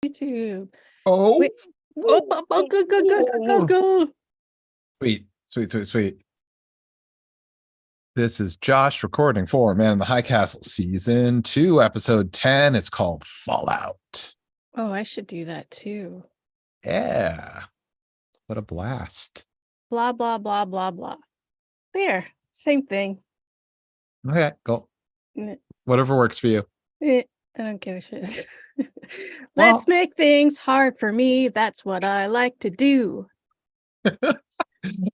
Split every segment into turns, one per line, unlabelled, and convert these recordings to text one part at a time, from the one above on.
YouTube.
Oh,
Wait. Go.
Sweet. This is Josh recording for Man in the High Castle, Season 2, Episode 10. It's called Fallout.
Oh, I should do that too.
Yeah. What a blast.
Blah, blah, blah, blah, blah. There. Same thing.
Okay, go.
Eh,
Whatever works for you.
I don't give a shit.
Well-
Let's make things hard for me. That's what I like to do.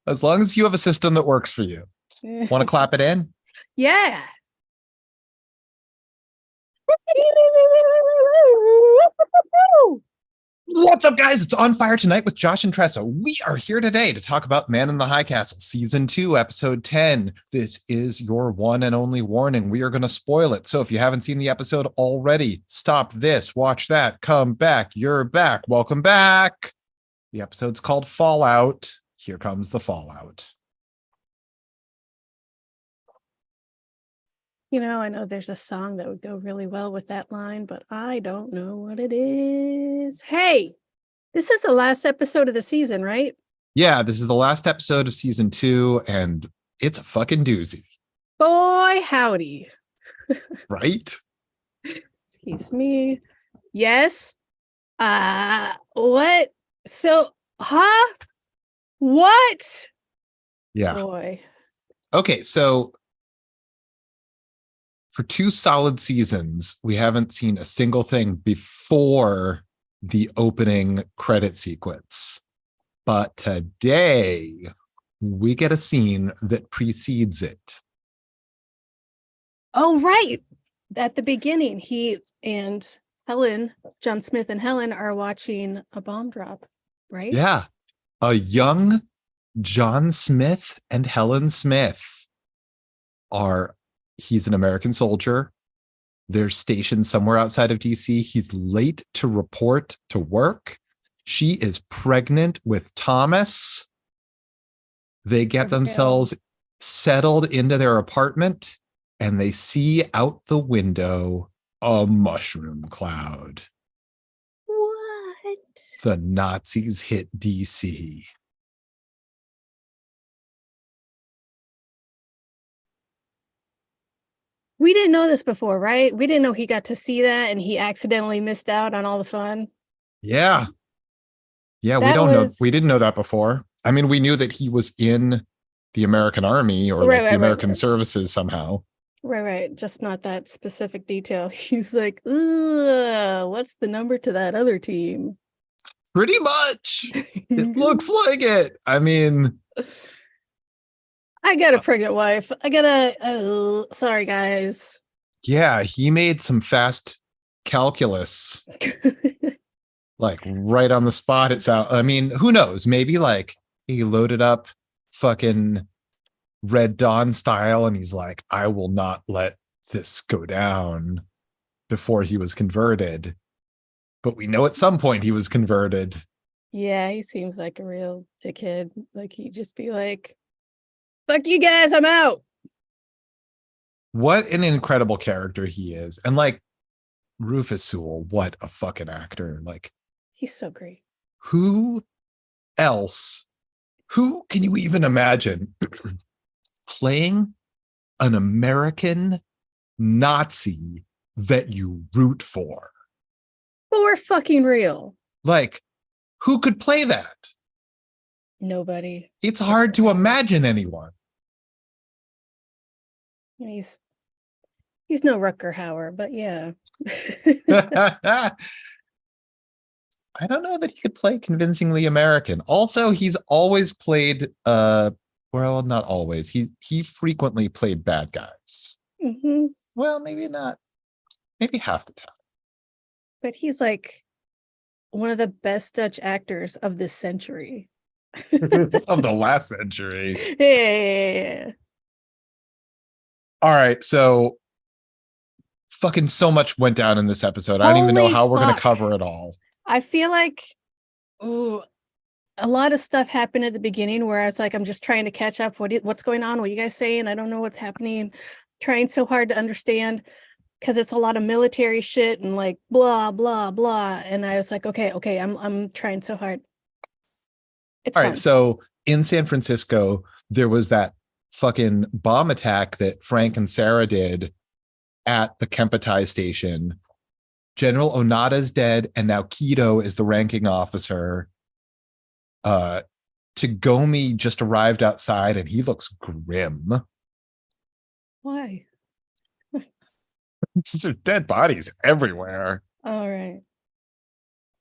As long as you have a system that works for you. Want to clap it in?
Yeah.
What's up, guys? It's On Fire Tonight with Josh and Tressa. We are here today to talk about Man in the High Castle, Season 2, Episode 10. This is your one and only warning. We are going to spoil it. So if you haven't seen the episode already, stop this, watch that, come back. You're back. Welcome back. The episode's called Fallout. Here comes the fallout.
You know, I know there's a song that would go really well with that line, but I don't know what it is. Hey, this is the last episode of the season, right?
Yeah, this is the last episode of Season 2, and it's a fucking doozy.
Boy, howdy.
Right?
Excuse me. Yes. What? So, huh? What?
Yeah.
Boy.
Okay, so for 2 solid seasons, we haven't seen a single thing before the opening credit sequence. But today, we get a scene that precedes it.
Oh, right. At the beginning, he and Helen, John Smith and Helen are watching a bomb drop, right?
Yeah. A young John Smith and Helen Smith he's an American soldier. They're stationed somewhere outside of DC. He's late to report to work. She is pregnant with Thomas. They get themselves settled into their apartment and they see out the window a mushroom cloud.
What?
The Nazis hit DC.
We didn't know this before, right? We didn't know he got to see that and he accidentally missed out on all the fun.
Yeah. Yeah, we didn't know that before. I mean, we knew that he was in the American Army or the American services somehow.
Right. Just not that specific detail. He's like, ugh, what's the number to that other team?
Pretty much. It looks like it. I mean,
I got a pregnant wife. Sorry, guys.
Yeah, he made some fast calculus. Like right on the spot. I mean, who knows? Maybe like he loaded up fucking Red Dawn style and he's like, I will not let this go down before he was converted. But we know at some point he was converted.
Yeah, he seems like a real dickhead. Like he'd just be like, fuck you guys, I'm out.
What an incredible character he is. And like Rufus Sewell, what a fucking actor. Like,
he's so great.
Who can you even imagine playing an American Nazi that you root for?
For fucking real.
Like, who could play that?
Nobody.
It's hard to imagine anyone.
He's no Rutger Hauer, but yeah.
I don't know that he could play convincingly American. Also, he's always played well, not always. He frequently played bad guys.
Mm-hmm.
Well, maybe not. Maybe half the time.
But he's like one of the best Dutch actors of this century.
Of the last century.
Yeah.
All right, so fucking so much went down in this episode. I don't even know how we're going to cover it all.
I feel like a lot of stuff happened at the beginning where I was like, I'm just trying to catch up. What's going on? What are you guys saying? I don't know what's happening. Trying so hard to understand. because it's a lot of military shit and like blah blah blah. And I was like, okay, I'm trying so hard. It's
All
fun.
right, so in San Francisco, there was that fucking bomb attack that Frank and Sarah did at the Kempetai station. General Onada's dead, and now Kido is the ranking officer. Tagomi just arrived outside, and he looks grim.
Why?
There are dead bodies everywhere.
All right.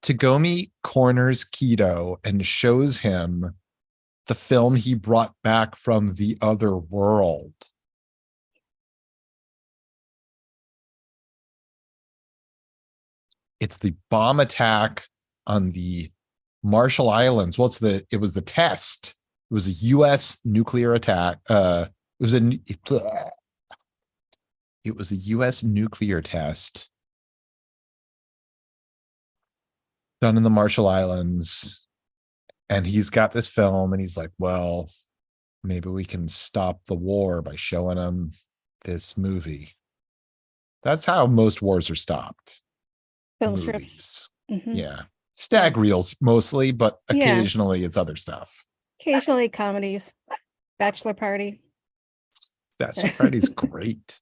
Tagomi corners Kido and shows him the film he brought back from the other world. It's the bomb attack on the Marshall Islands. It was the test. It was a US nuclear attack. It was a US nuclear test done in the Marshall Islands. And he's got this film and he's like, well, maybe we can stop the war by showing him this movie. That's how most wars are stopped.
Film strips. Mm-hmm.
Yeah. Stag reels mostly, but occasionally it's other stuff.
Occasionally comedies. Bachelor Party.
Bachelor Party's great.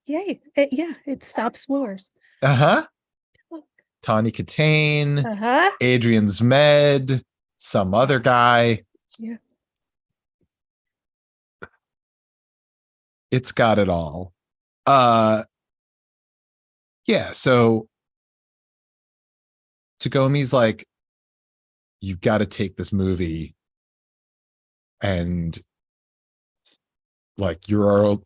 Yay. It stops wars.
Uh-huh. Tawny Katane, Adrian's Med, some other guy.
Yeah.
It's got it all. Yeah, so Tagomi's like, you've got to take this movie and like you're our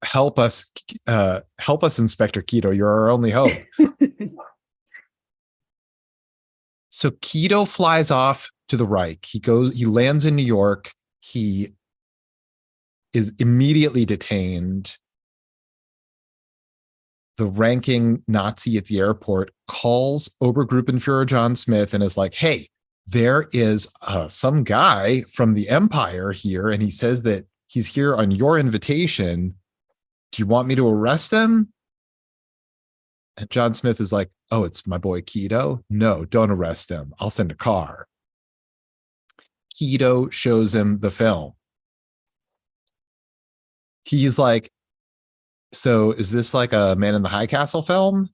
help us, Inspector Kido. You're our only hope. So Kido flies off to the Reich. He lands in New York. He is immediately detained. The ranking Nazi at the airport calls Obergruppenführer John Smith and is like, hey, there is some guy from the Empire here, and he says that he's here on your invitation. Do you want me to arrest him? And John Smith is like, oh, it's my boy Kido. No, don't arrest him. I'll send a car. Kido shows him the film. He's like, so is this like a Man in the High Castle film?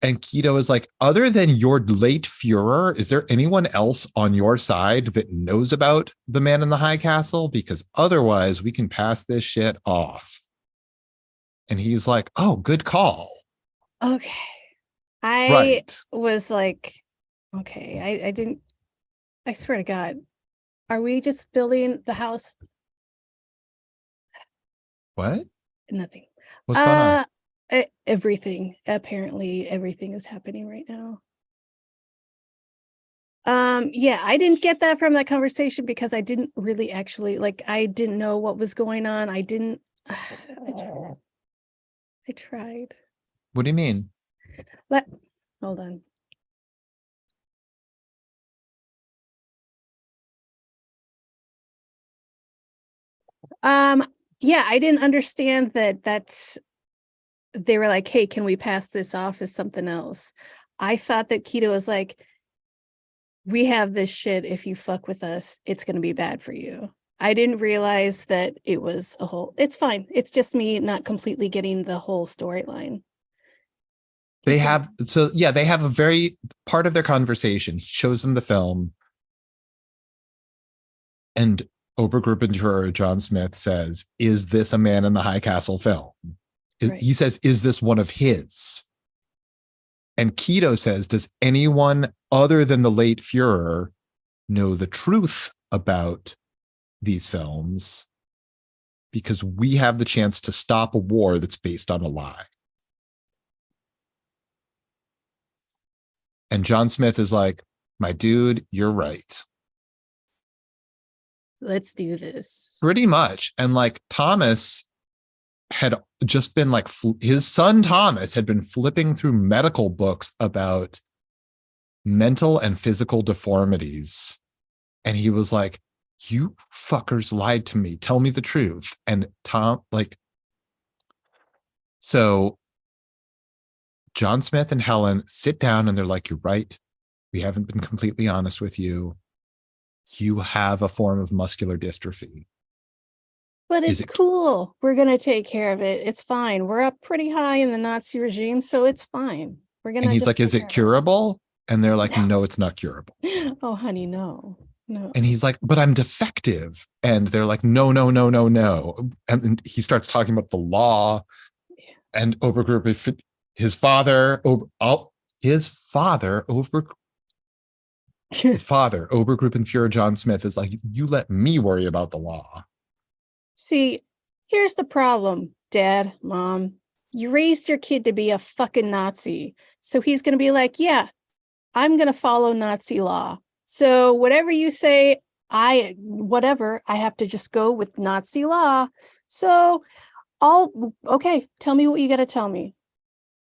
And Kido is like, other than your late Führer, is there anyone else on your side that knows about the Man in the High Castle? Because otherwise we can pass this shit off. And he's like, oh, good call.
Okay. I was like, okay, I didn't, I swear to God, are we just building the house?
What?
Nothing.
What's going on?
Everything. Apparently everything is happening right now. Yeah, I didn't get that from that conversation because I didn't really actually, like, I didn't know what was going on. I didn't, I tried.
What do you mean?
Hold on. Yeah, I didn't understand that's they were like, hey, can we pass this off as something else? I thought that Kido was like, we have this shit. If you fuck with us, it's going to be bad for you. I didn't realize that it was a whole, it's fine. It's just me not completely getting the whole storyline.
They have a very part of their conversation. He shows them the film, and Obergruppenführer John Smith says, is this a Man in the High Castle film? Right. He says, is this one of his? And Kido says, does anyone other than the late Führer know the truth about these films? Because we have the chance to stop a war that's based on a lie. And John Smith is like, my dude, you're right.
Let's do this.
Pretty much. And like Thomas had just been like, his son Thomas had been flipping through medical books about mental and physical deformities. And he was like, you fuckers lied to me. Tell me the truth. And Tom, like, so John Smith and Helen sit down and they're like, you're right. We haven't been completely honest with you. You have a form of muscular dystrophy.
But
Is
it's
it?
cool. We're going to take care of it. It's fine. We're up pretty high in the Nazi regime, so it's fine. We're going
And
to
he's
just
like, is
take
it
care
curable? And they're like,
of
no, it's not curable.
it. Oh, honey, no. No.
And he's like, but I'm defective. And they're like, no, no, no, no, no. And he starts talking about the law and Obergruppe, his father, Obergruppenführer John Smith is like, you let me worry about the law.
See, here's the problem, Dad, Mom. You raised your kid to be a fucking Nazi. So he's going to be like, yeah, I'm going to follow Nazi law. So whatever you say, I have to just go with Nazi law. So okay, tell me what you got to tell me.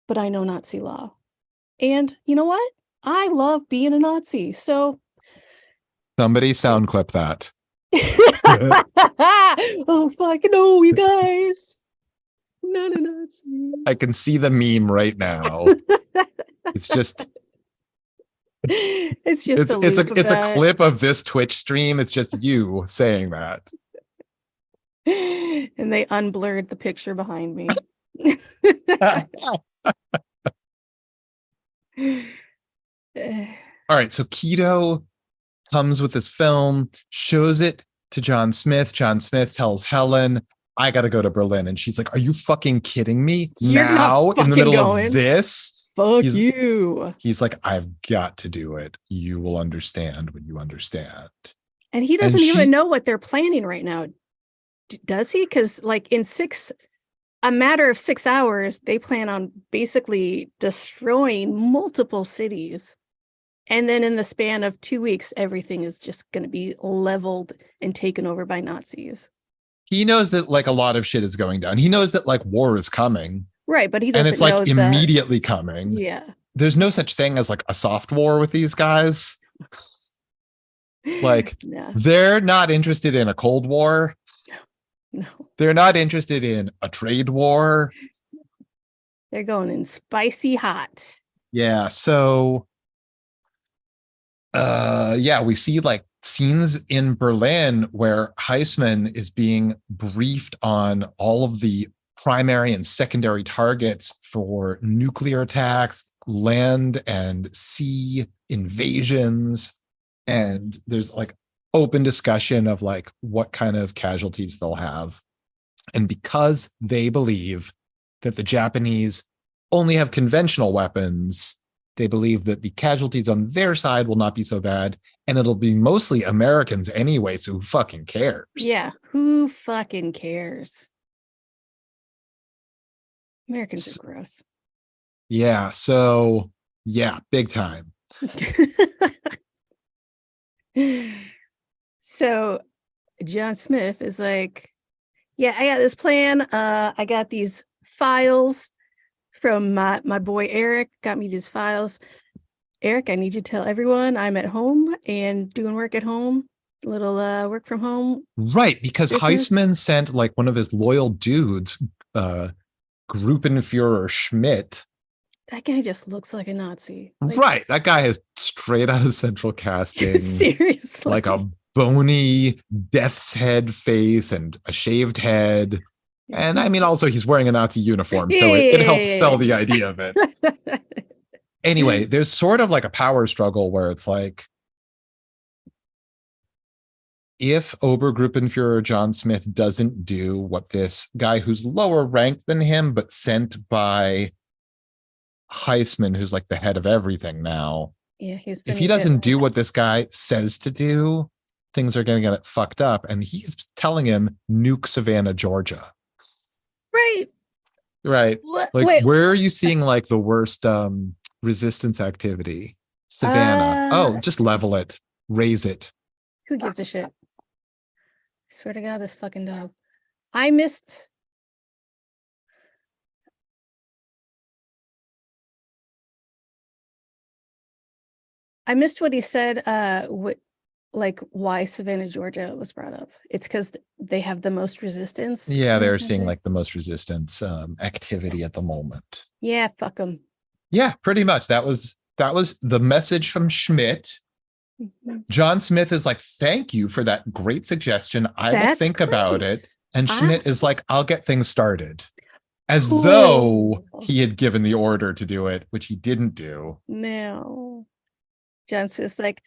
But I know Nazi law. And you know what? I love being a Nazi. So
Somebody sound clip that.
oh, fuck no, you guys. Not a Nazi.
I can see the meme right now. It's just
it's just
it's a clip of this Twitch stream. It's just you saying that.
And they unblurred the picture behind me.
All right, so Keto comes with this film, shows it to John Smith. John Smith tells Helen, I got to go to Berlin. And she's like, are you fucking kidding me?
You're
now in the middle of this?
Fuck you.
He's like, I've got to do it. You will understand when you understand.
And he doesn't even know what they're planning right now. Does he? Because like in a matter of 6 hours, they plan on basically destroying multiple cities. And then in the span of 2 weeks, everything is just going to be leveled and taken over by Nazis.
He knows that like a lot of shit is going down. He knows that like war is coming.
Right. But he doesn't know.
And it's like immediately coming.
Yeah.
There's no such thing as like a soft war with these guys. Like they're not interested in a Cold War.
No.
They're not interested in a trade war.
They're going in spicy hot.
Yeah. So we see like scenes in Berlin where Heisman is being briefed on all of the primary and secondary targets for nuclear attacks, land and sea invasions. And there's like open discussion of like what kind of casualties they'll have. And because they believe that the Japanese only have conventional weapons, they believe that the casualties on their side will not be so bad. And it'll be mostly Americans anyway. So who fucking cares?
Yeah. Who fucking cares? Americans are gross.
Yeah. So yeah, big time.
So John Smith is like, yeah, I got this plan. I got these files from my boy Eric, got me these files. Eric, I need you to tell everyone I'm at home and doing work at home. A little work from home.
Right, because Heisman sent like one of his loyal dudes, Gruppenführer Schmidt.
That guy just looks like a Nazi. Like,
right. That guy is straight out of Central Casting.
Seriously.
Like a bony death's head face and a shaved head. And I mean, also he's wearing a Nazi uniform, so it helps sell the idea of it. Anyway, there's sort of like a power struggle where it's like, if Obergruppenführer John Smith doesn't do what this guy who's lower ranked than him, but sent by Heisman, who's like the head of everything now.
Yeah,
if he doesn't do what this guy says to do, things are going to get fucked up. And he's telling him nuke Savannah, Georgia.
Right.
Right. Like, where are you seeing like the worst resistance activity? Savannah. Just level it, raise it.
Who gives a shit? I swear to God, this fucking dog. I missed what he said, why Savannah, Georgia was brought up. It's because they have the most resistance.
Yeah, they're seeing like the most resistance activity at the moment.
Yeah, fuck them.
Yeah, pretty much. That was the message from Schmidt.
Mhm.
John Smith is like, thank you for that great suggestion. I will
That's
think about
great.
it. And
Ah,
Schmidt is like, I'll get things started. As though
cool.
he had given the order to do it, which he didn't do.
Now, John's just like,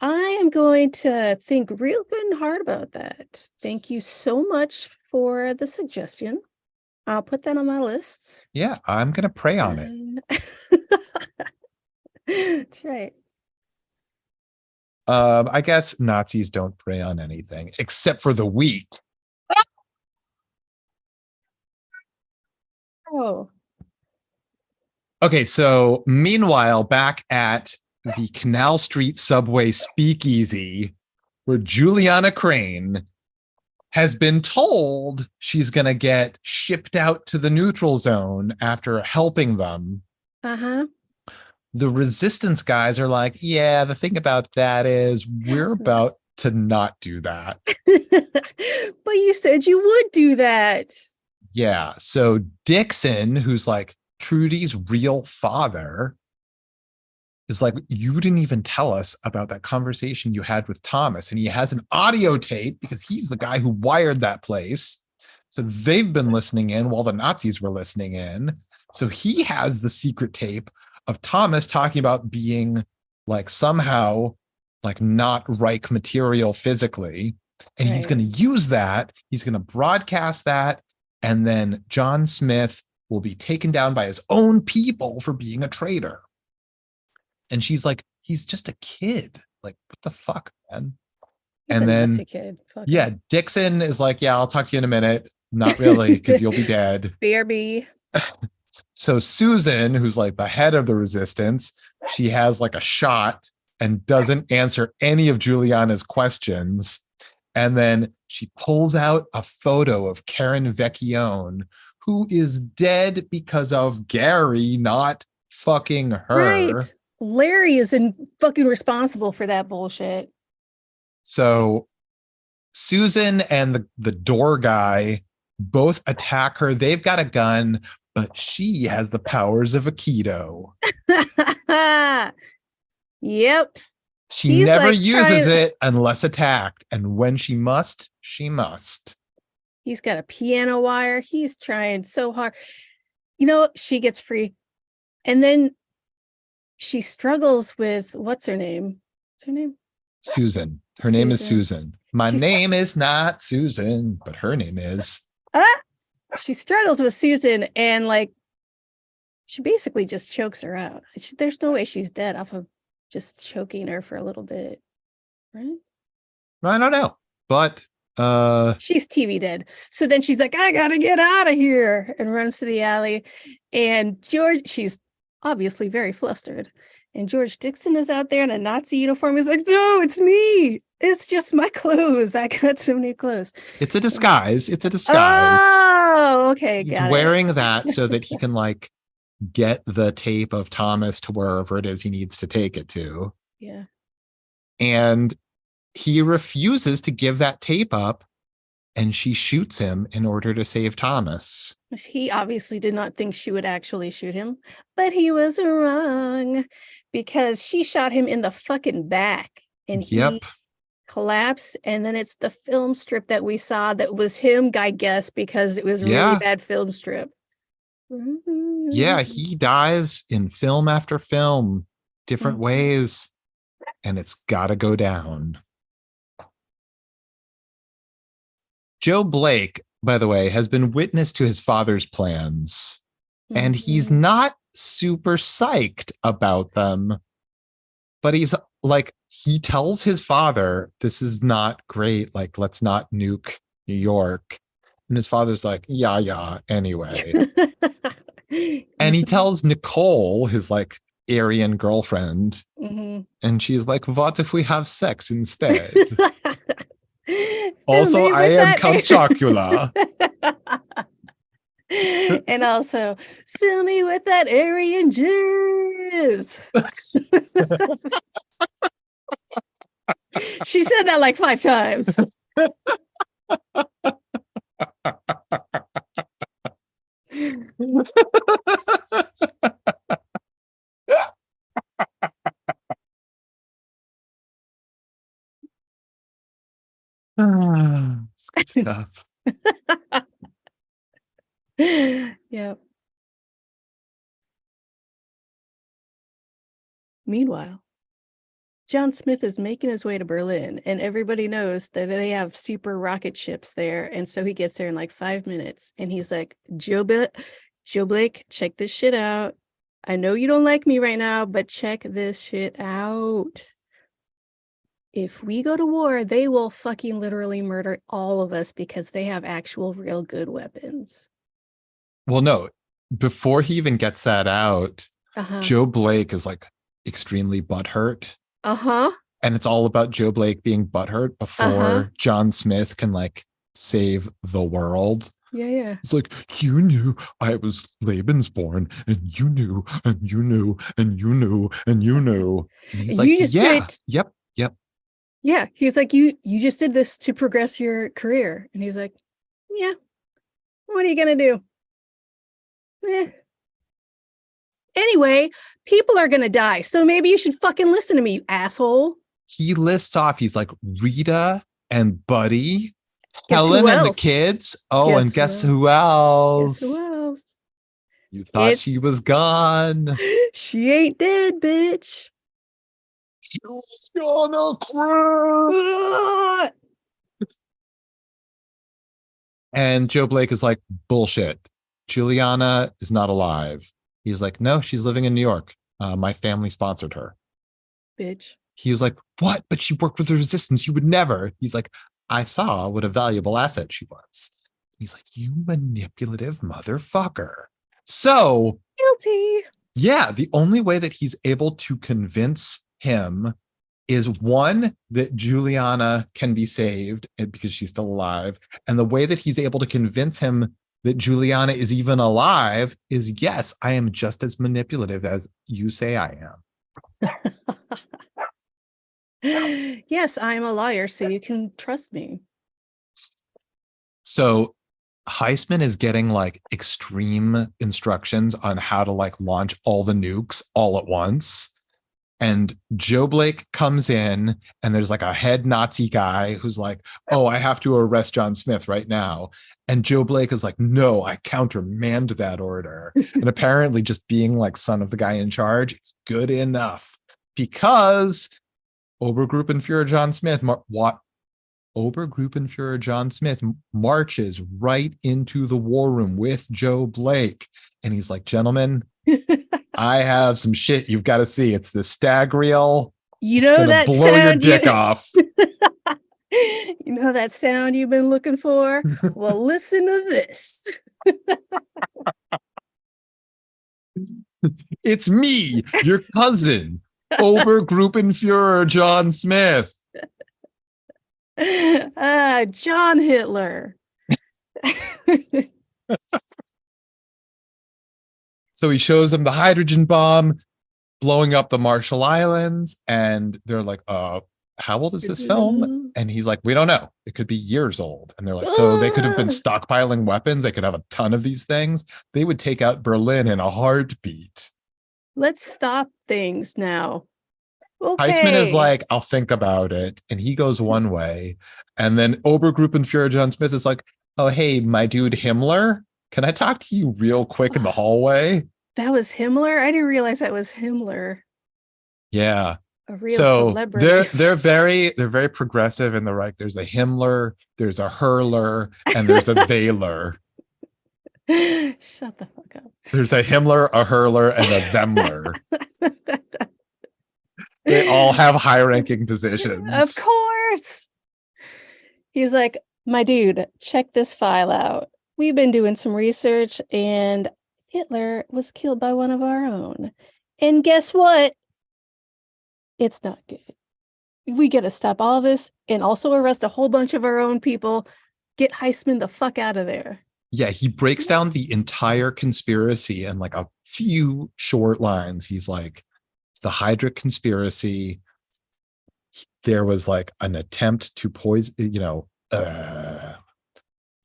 I am going to think real good and hard about that. Thank you so much for the suggestion. I'll put that on my list.
Yeah, I'm going to pray on it.
That's right.
I guess Nazis don't prey on anything except for the weak.
Oh,
Okay, so meanwhile, back at the Canal Street subway speakeasy, where Juliana Crane has been told she's going to get shipped out to the neutral zone after helping them.
uh-huh.
The resistance guys are like, yeah, the thing about that is we're about to not do that.
But you said you would do that.
Yeah. So Dixon, who's like Trudy's real father, is like, you didn't even tell us about that conversation you had with Thomas. And he has an audio tape because he's the guy who wired that place. So they've been listening in while the Nazis were listening in. So he has the secret tape of Thomas talking about being like somehow like not Reich material physically. And he's
Right.
going to use that. He's going to broadcast that. And then John Smith will be taken down by his own people for being a traitor. And she's like, he's just a kid. Like, what the fuck, man?
He's
And
a
then,
Nazi kid. Fuck
yeah,
him.
Dixon is like, yeah, I'll talk to you in a minute. Not really, because you'll be dead.
BRB.
So Susan, who's like the head of the resistance, she has like a shot and doesn't answer any of Juliana's questions. And then she pulls out a photo of Karen Vecchione, who is dead because of Gary not fucking her.
Right. Larry is fucking responsible for that bullshit.
So Susan and the door guy both attack her. They've got a gun, but she has the powers of Aikido.
Yep.
She
He's
never
like
uses
trying.
it unless attacked. And when she must, she must.
He's got a piano wire. He's trying so hard. She gets free. And then she struggles with what's her name? What's her name?
Susan. Her name is
Susan.
Susan. My
She's
name is not Susan, but her name is.
She struggles with Susan and like she basically just chokes her out. There's no way she's dead off of just choking her for a little bit, right?
I don't know, but
she's TV dead. So then she's like, I gotta get out of here, and runs to the alley. And she's obviously very flustered. And George Dixon is out there in a Nazi uniform. He's like, no, it's me. It's just my clothes. I got so many clothes.
it's a disguise. It's a disguise.
Oh, okay.
He's
Got
wearing
it.
that so that he can like get the tape of Thomas to wherever it is he needs to take it to.
Yeah.
And he refuses to give that tape up, and she shoots him in order to save Thomas.
He obviously did not think she would actually shoot him, but he was wrong because she shot him in the fucking back and he collapsed. And then it's the film strip that we saw that was him, I guess, because it was a really bad film strip.
Yeah, he dies in film after film, different ways, and it's got to go down. Joe Blake, by the way, has been witness to his father's plans, and he's not super psyched about them. But he's like, he tells his father, this is not great. Like, let's not nuke New York. And his father's like, yeah, anyway. And he tells Nicole, his like Aryan girlfriend, and she's like, what if we have sex instead? Also, I am Count Chocula.
And also, fill me with that Aryan jizz. She said that like 5 times.
It's good stuff.
Yep. Meanwhile, John Smith is making his way to Berlin, and everybody knows that they have super rocket ships there. And so he gets there in like 5 minutes, and he's like, Joe Blake, check this shit out. I know you don't like me right now, but check this shit out. If we go to war, they will fucking literally murder all of us because they have actual real good weapons.
Well, no, before he even gets that out,
Uh-huh.
Joe Blake is like extremely butthurt.
Uh-huh.
And it's all about Joe Blake being butthurt
Uh-huh.
before John Smith can like save the world.
Yeah, yeah.
It's like, you knew I was Lebensborn, and you knew, and you knew, and you knew, and you knew. And he's
And
like,
you just did
yeah,
it.
yep, yep.
Yeah. He's like, you just did this to progress your career. And he's like, yeah, what are you gonna do? Eh. Anyway, people are gonna die. So maybe you should fucking listen to me, you asshole.
He lists off, he's like, Rita and Buddy,
Guess who
Helen and the
else?
kids. Oh, and
Guess who
guess
else?
who
Guess who
else?
else?
You thought she was gone.
She ain't dead, bitch.
She's gonna cry. And Joe Blake is like, bullshit. Juliana is not alive. He's like, no, she's living in New York. My family sponsored her.
Bitch.
He was like, what? But she worked with the resistance. You would never. He's like, I saw what a valuable asset she was. He's like, you manipulative motherfucker. So,
Guilty.
yeah, the only way that he's able to convince him is one, that Juliana can be saved because she's still alive. And the way that he's able to convince him that Juliana is even alive is, yes, I am just as manipulative as you say I am.
Yes, I'm a liar, so you can trust me.
So Heisman is getting like extreme instructions on how to like launch all the nukes all at once. And Joe Blake comes in, and there's like a head Nazi guy who's like, oh, I have to arrest John Smith right now. And Joe Blake is like, no, I countermand that order. And apparently just being like son of the guy in charge is good enough, because Obergruppenführer John Smith, Obergruppenführer John Smith marches right into the war room with Joe Blake. And he's like, gentlemen, I have some shit you've got to see. It's the stag reel.
You
It's
know
gonna
that
blow your
sound
dick off.
You know that sound you've been looking for? Well, listen to this.
It's me, your cousin, Obergruppenführer John Smith.
John Hitler.
So he shows them the hydrogen bomb blowing up the Marshall Islands, and they're like, how old is this film? And he's like, we don't know. It could be years old. And they're like, so they could have been stockpiling weapons. They could have a ton of these things. They would take out Berlin in a heartbeat.
Let's stop things now. Okay.
Heisman is like, I'll think about it. And he goes one way. And then Obergruppenführer John Smith is like, oh, hey, my dude Himmler, can I talk to you real quick in the hallway?
That was Himmler? I didn't realize that was Himmler.
Yeah.
A real
So
celebrity.
they're very progressive, and they're like, there's a Himmler, there's a Hurler, and there's a Theyler.
Shut the fuck up.
There's a Himmler, a Hurler, and a Themler. They all have high-ranking positions.
Of course. He's like, my dude, check this file out. We've been doing some research, and Hitler was killed by one of our own. And guess what? It's not good. We got to stop all of this and also arrest a whole bunch of our own people. Get Heisman the fuck out of there.
Yeah, he breaks down the entire conspiracy in like a few short lines. He's like, the Hydra conspiracy, there was like an attempt to poison,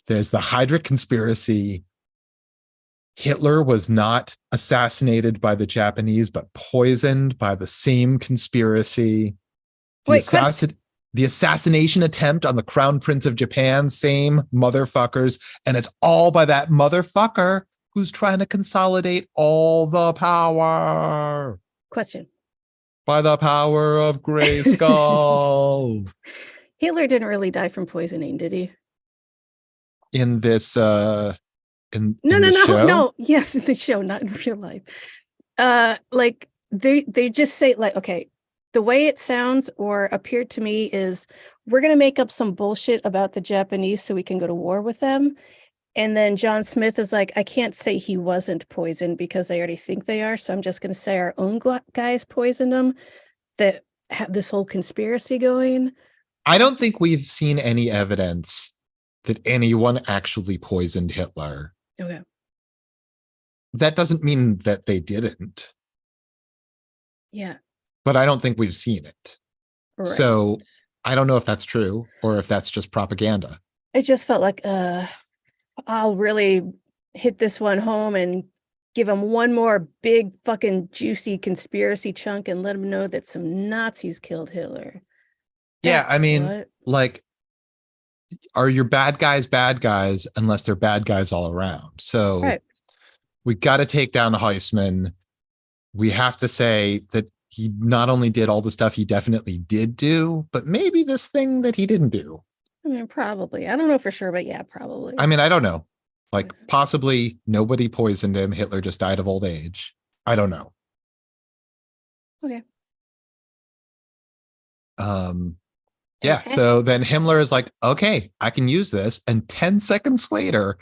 there's the Hydra conspiracy. Hitler was not assassinated by the Japanese, but poisoned by the same conspiracy.
Wait,
The assassination attempt on the Crown Prince of Japan, same motherfuckers. And it's all by that motherfucker who's trying to consolidate all the power.
Question.
By the power of Grayskull.
Hitler didn't really die from poisoning, did he?
In this in
No,
the show?
no. Yes, in the show, not in real life. Like they just say, like, okay, the way it sounds or appeared to me is we're gonna make up some bullshit about the Japanese so we can go to war with them. And then John Smith is like, I can't say he wasn't poisoned because I already think they are. So I'm just going to say our own guys poisoned him that have this whole conspiracy going.
I don't think we've seen any evidence that anyone actually poisoned Hitler.
Okay.
That doesn't mean that they didn't.
Yeah.
But I don't think we've seen it. Right. So I don't know if that's true or if that's just propaganda.
It just felt like, I'll really hit this one home and give him one more big fucking juicy conspiracy chunk and let him know that some Nazis killed Hitler.
Yeah, I mean, like, are your bad guys unless they're bad guys all around? So we got to take down Heisman. We have to say that he not only did all the stuff he definitely did do, but maybe this thing that he didn't do.
I mean, probably. I don't know for sure, but yeah, probably.
I mean, I don't know. Like, possibly nobody poisoned him. Hitler just died of old age. I don't know.
Okay.
Yeah. Okay. So then Himmler is like, okay, I can use this. And 10 seconds later,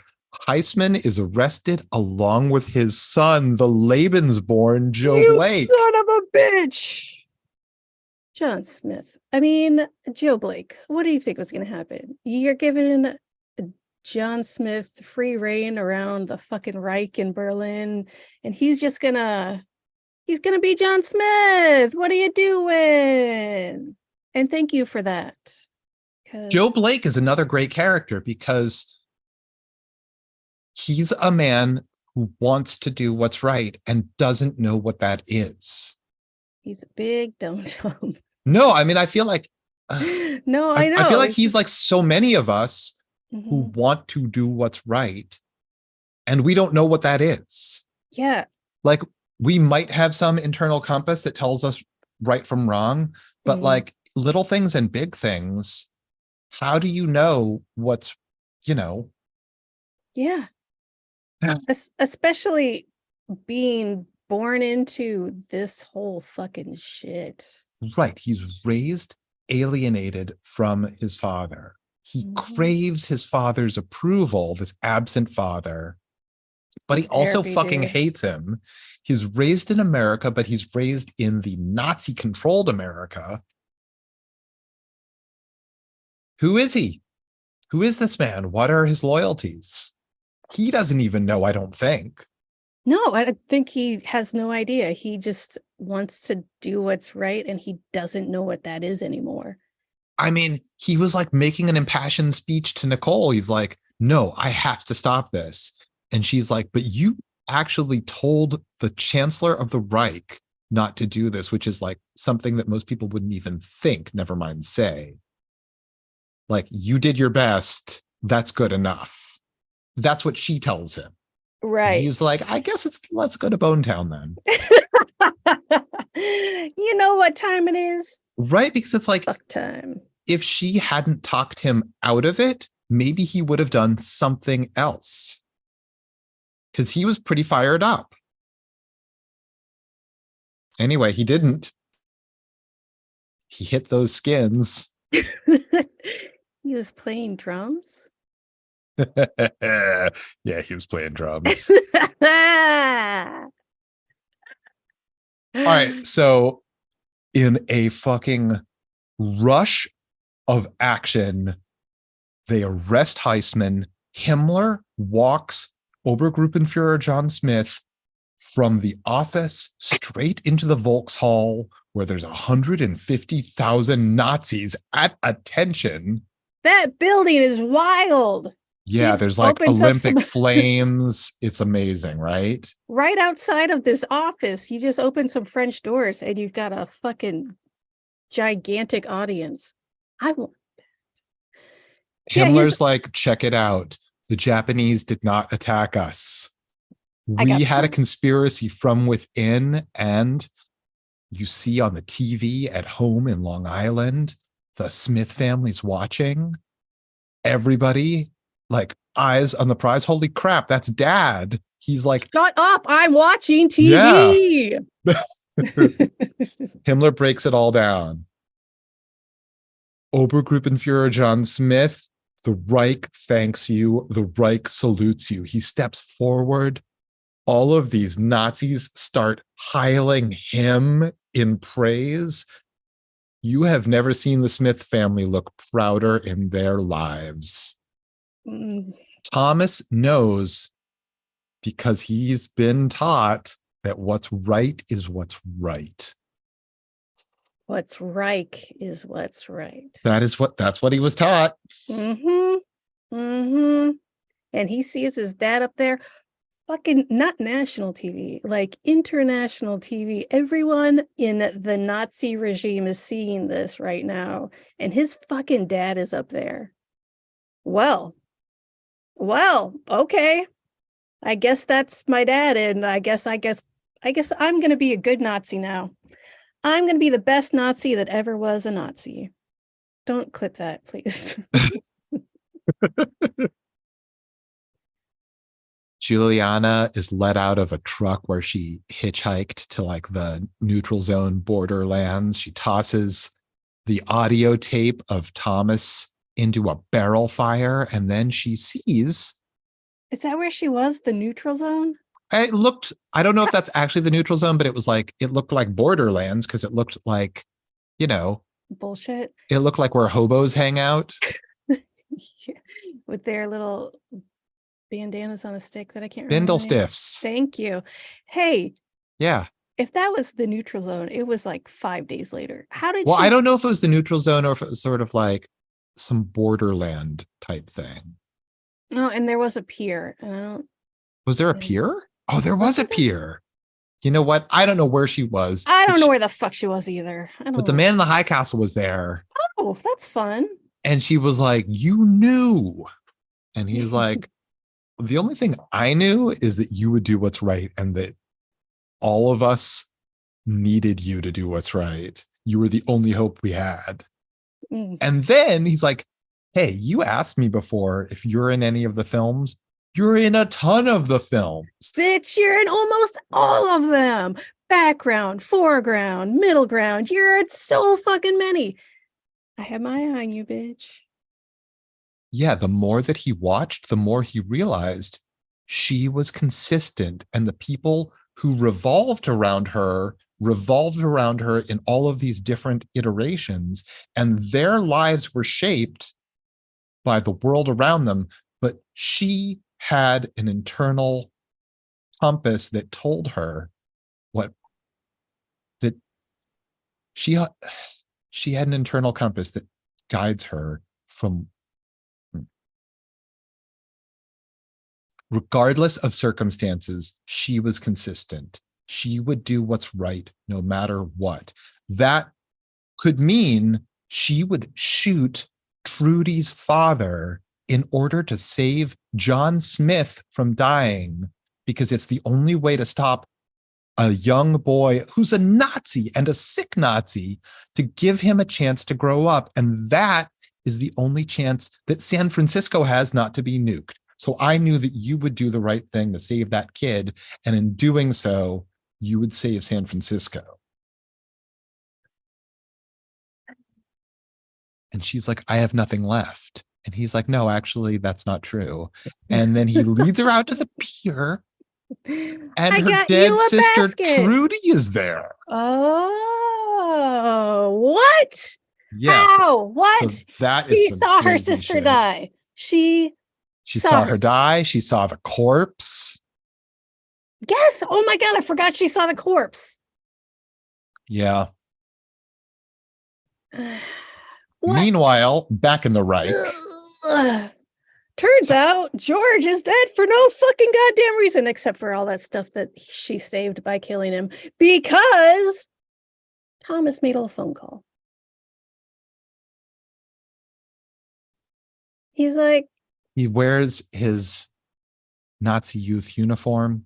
Heisman is arrested along with his son, the Lebensborn Joe Blake.
Son of a bitch. John Smith. I mean, Joe Blake, what do you think was going to happen? You're giving John Smith free reign around the fucking Reich in Berlin, and he's gonna be John Smith. What are you doing? And thank you for that.
Joe Blake is another great character because he's a man who wants to do what's right and doesn't know what that is.
He's a big dum-dum.
No, I mean, I feel like
no, I know.
I feel like he's like so many of us who want to do what's right, and we don't know what that is.
Yeah.
Like, we might have some internal compass that tells us right from wrong, but like little things and big things, how do you know what's, you know?
Yeah. Especially being born into this whole fucking shit.
Right. He's raised alienated from his father. He craves his father's approval, this absent father, but he also fucking hates him. He's raised in America, but he's raised in the Nazi-controlled America. Who is he? Who is this man? What are his loyalties? He doesn't even know, I don't think.
No, I think he has no idea. He just wants to do what's right, and he doesn't know what that is anymore.
I mean, he was like making an impassioned speech to Nicole. He's like, no, I have to stop this. And she's like, but you actually told the Chancellor of the Reich not to do this, which is like something that most people wouldn't even think, never mind say. Like, you did your best. That's good enough. That's what she tells him.
Right.
And he's like, I guess let's go to Bone Town then.
You know what time it is?
Right, because it's like,
fuck time.
If she hadn't talked him out of it, maybe he would have done something else. Because he was pretty fired up. Anyway, he didn't. He hit those skins.
He was playing drums?
Yeah, he was playing drums. All right, so in a fucking rush of action, they arrest Heisman. Himmler walks Obergruppenführer John Smith from the office straight into the Volkshall, where there's 150,000 Nazis at attention.
That building is wild.
Yeah, there's like Olympic flames. It's amazing, right?
Right outside of this office, you just open some French doors and you've got a fucking gigantic audience. I won't. Yeah,
Himmler's like, check it out. The Japanese did not attack us.
I got
We had a conspiracy from within, and you see on the TV at home in Long Island, the Smith family's watching. Everybody, like, eyes on the prize. Holy crap, that's dad. He's like,
shut up. I'm watching
yeah.
TV.
Himmler breaks it all down. Obergruppenführer John Smith, the Reich thanks you. The Reich salutes you. He steps forward. All of these Nazis start hailing him in praise. You have never seen the Smith family look prouder in their lives. Thomas knows, because he's been taught, that what's right is what's right.
What's right is what's right.
That's what he was taught.
And he sees his dad up there, fucking not national TV, like international TV. Everyone in the Nazi regime is seeing this right now, and his fucking dad is up there. Well, okay. I guess that's my dad, and I guess I'm gonna be a good Nazi now. I'm gonna be the best Nazi that ever was a Nazi. Don't clip that, please.
Juliana is let out of a truck where she hitchhiked to like the neutral zone borderlands. She tosses the audio tape of Thomas into a barrel fire, and then she sees.
Is that where she was? The neutral zone?
It looked, I don't know if that's actually the neutral zone, but it was like, it looked like borderlands because it looked like,
bullshit.
It looked like where hobos hang out.
Yeah. With their little bandanas on a stick that I can't remember.
Bindle stiffs.
Thank you. Hey.
Yeah.
If that was the neutral zone, it was like 5 days later. How did
I don't know if it was the neutral zone or if it was sort of like some borderland type thing.
Oh, and there was a pier.
Was there a pier? Oh, there was a pier. You know what? I don't know where she was.
I don't know where the fuck she was either.
But the man in the high castle was there.
Oh, that's fun.
And she was like, you knew. And he's like, the only thing I knew is that you would do what's right and that all of us needed you to do what's right. You were the only hope we had. And then he's like, hey, you asked me before if you're in any of the films. You're in a ton of the films.
Bitch, you're in almost all of them. Background, foreground, middle ground. You're in so fucking many. I have my eye on you, bitch.
Yeah, the more that he watched, the more he realized she was consistent, and the people who revolved around her in all of these different iterations, and their lives were shaped by the world around them. But she had an internal compass that told her that she had an internal compass that guides her from, regardless of circumstances, she was consistent. She would do what's right no matter what. That could mean she would shoot Trudy's father in order to save John Smith from dying, because it's the only way to stop a young boy who's a Nazi and a sick Nazi, to give him a chance to grow up. And that is the only chance that San Francisco has not to be nuked. So I knew that you would do the right thing to save that kid. And in doing so, you would save San Francisco. And she's like, I have nothing left. And he's like, no, actually, that's not true. And then he leads her out to the pier. And her dead sister, Trudy, is there.
Oh, what?
Yes.
How? What?
So that
she saw her sister die. She
saw her die. She saw the corpse.
Yes. Oh my God, I forgot she saw the corpse.
Yeah. Meanwhile, back in the Reich.
Turns out George is dead for no fucking goddamn reason, except for all that stuff that she saved by killing him, because Thomas made a phone call. He's like,
He wears his Nazi youth uniform.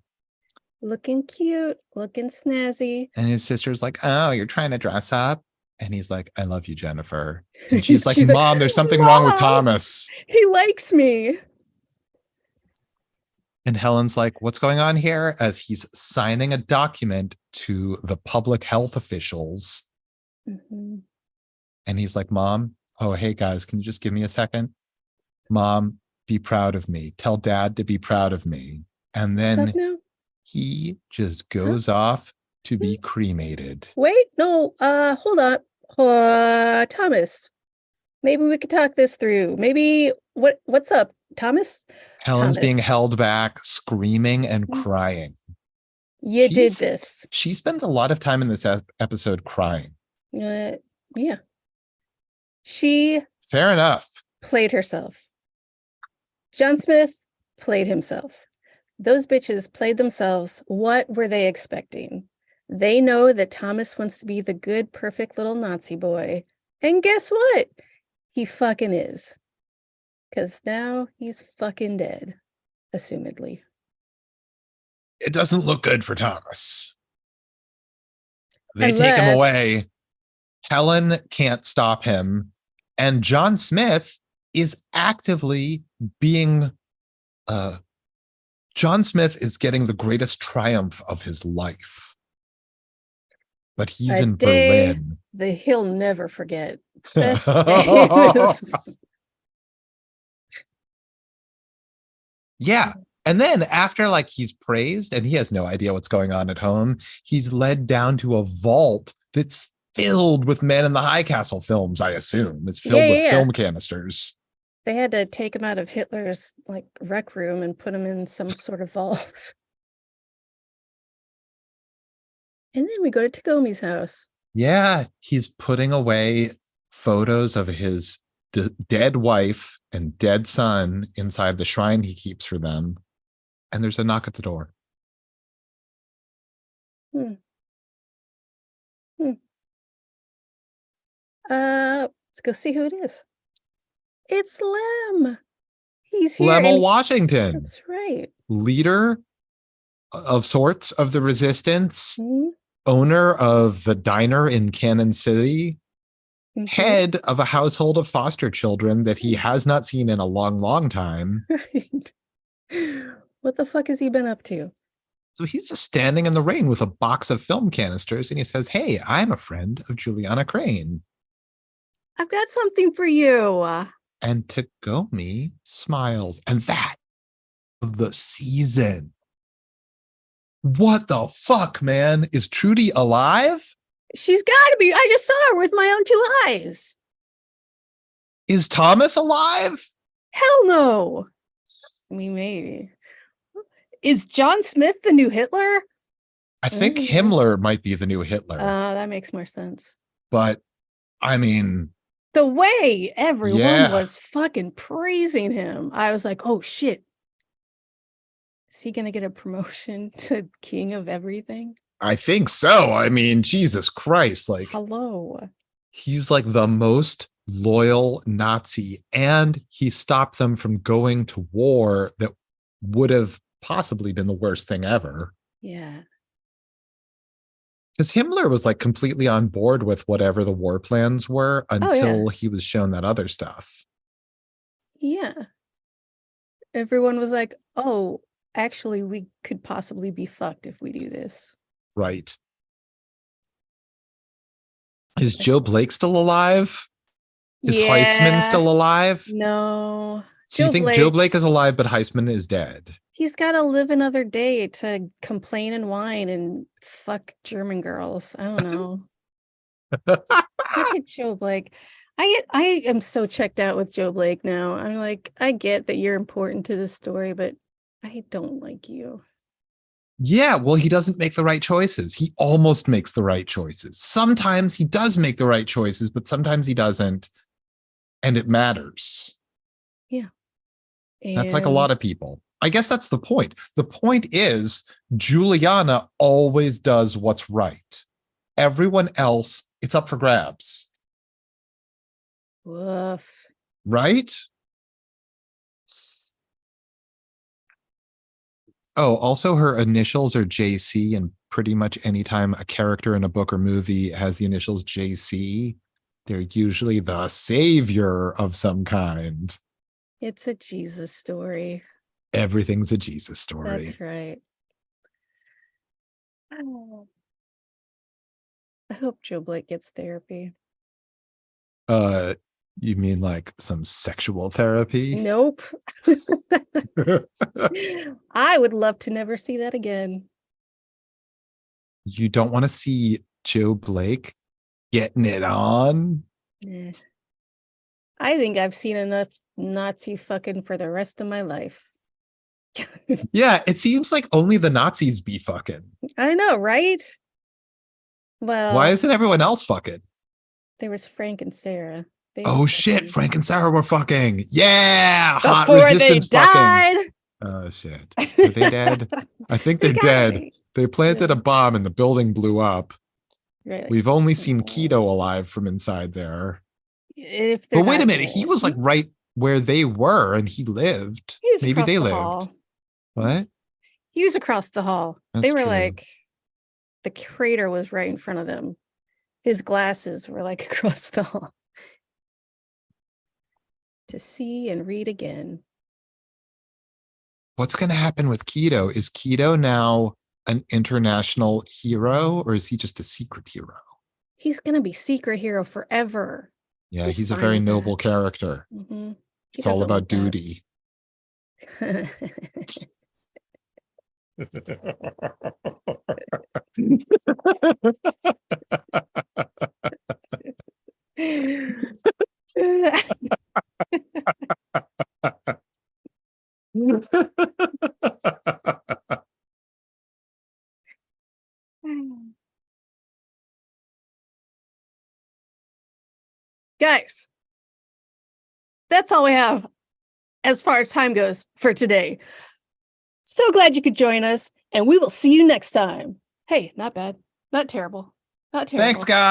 looking cute, looking snazzy.
And his sister's like, oh, you're trying to dress up? And he's like, I love you, Jennifer. And she's like,
She's like,
Mom, there's something wrong with
Mom,
Thomas.
he likes me.
And Helen's like, what's going on here? As he's signing a document to the public health officials.
Mm-hmm.
And he's like, Mom, oh, hey, guys, can you just give me a second? Mom, be proud of me. Tell Dad to be proud of me. And
What's up
then
now?
he just
Huh?
goes off to be cremated.
Wait, no, hold on. Thomas, maybe we could talk this through. Maybe what's up, Thomas?
Helen's being
Thomas,
held back, screaming and crying.
you did
She's
this.
she spends a lot of time in this episode crying.
Yeah. She
Fair enough.
played herself. John Smith played himself. Those bitches played themselves. What were they expecting? They know that Thomas wants to be the good, perfect little Nazi boy. And guess what? He fucking is. Because now he's fucking dead, assumedly.
It doesn't look good for Thomas. They take him
Unless
away. Helen can't stop him. And John Smith is actively being John Smith is getting the greatest triumph of his life. But he's
a
in
day
Berlin.
that he'll never forget. Best famous.
Yeah. And then after like he's praised and he has no idea what's going on at home, he's led down to a vault that's filled with Man in the High Castle films, I assume. It's filled with film canisters.
They had to take him out of Hitler's like rec room and put him in some sort of vault. And then we go to Tagomi's house.
Yeah, he's putting away photos of his dead wife and dead son inside the shrine he keeps for them. And there's a knock at the door.
Let's go see who it is. It's Lem. He's here.
Lemel Washington.
That's right.
Leader of sorts of the resistance, owner of the diner in Cannon City, head of a household of foster children that he has not seen in a long, long time.
Right. What the fuck has he been up to?
So he's just standing in the rain with a box of film canisters and he says, hey, I'm a friend of Juliana Crane.
I've got something for you.
And Tagomi smiles. And that the season. What the fuck, man? Is Trudy alive?
She's got to be. I just saw her with my own two eyes.
Is Thomas alive?
Hell no. I mean, maybe. Is John Smith the new Hitler?
I think Himmler might be the new Hitler.
That makes more sense.
But, I mean...
the way everyone was fucking praising him, I was like, oh, shit. Is he going to get a promotion to king of everything?
I think so. I mean, Jesus Christ. Like,
hello.
He's like the most loyal Nazi, and he stopped them from going to war that would have possibly been the worst thing ever.
Yeah.
Because Himmler was like completely on board with whatever the war plans were until he was shown that other stuff.
Yeah. Everyone was like, oh, actually, we could possibly be fucked if we do this.
Right. Is Joe Blake still alive? Is Heisman still alive?
No.
So you think Joe Blake is alive, but Heisman is dead? He's
got to live another day to complain and whine and fuck German girls. I don't know. Look at Joe Blake. I am so checked out with Joe Blake now. I'm like, I get that you're important to this story, but I don't like you.
Yeah, well, he doesn't make the right choices. He almost makes the right choices. Sometimes he does make the right choices, but sometimes he doesn't. And it matters.
Yeah.
That's like a lot of people. I guess that's the point. The point is Juliana always does what's right. Everyone else, it's up for grabs.
Woof.
Right? Oh, also her initials are JC, and pretty much anytime a character in a book or movie has the initials JC, they're usually the savior of some kind.
It's a Jesus story.
Everything's a Jesus story.
That's right. Oh. I hope Joe Blake gets therapy.
Uh, you mean like some sexual therapy?
Nope. I would love to never see that again.
You don't want to see Joe Blake getting it on?
Eh. I think I've seen enough Nazi fucking for the rest of my life.
Yeah, it seems like only the Nazis be fucking.
I know, right? Well,
Why isn't everyone else fucking?
there was Frank and Sarah. They were
Oh shit,
fucking
Frank and Sarah were fucking. Yeah, hot
before they
resistance fucking.
died.
Oh shit. Are they dead? I think they're
They
dead.
gotta be.
They planted
Yeah.
a bomb and the building blew up.
Right, like,
We've only seen Keto alive from inside there.
if they're
But wait a
not
minute, he
dead.
was like right where they were and he lived.
He was
Maybe
across
they
the
lived.
hall.
What?
He was across the hall.
That's
They were
true.
like, the crater was right in front of them. His glasses were like across the hall. To see and read again.
What's going to happen with Keto? Is Keto now an international hero or is he just a secret hero?
He's gonna be secret hero forever.
Yeah, he's a
fine
very
with
noble
that.
character.
Mm-hmm.
It's all about duty.
Guys, that's all we have as far as time goes for today. So glad you could join us, and we will see you next time. Hey, not bad, not terrible, not terrible.
Thanks, guys.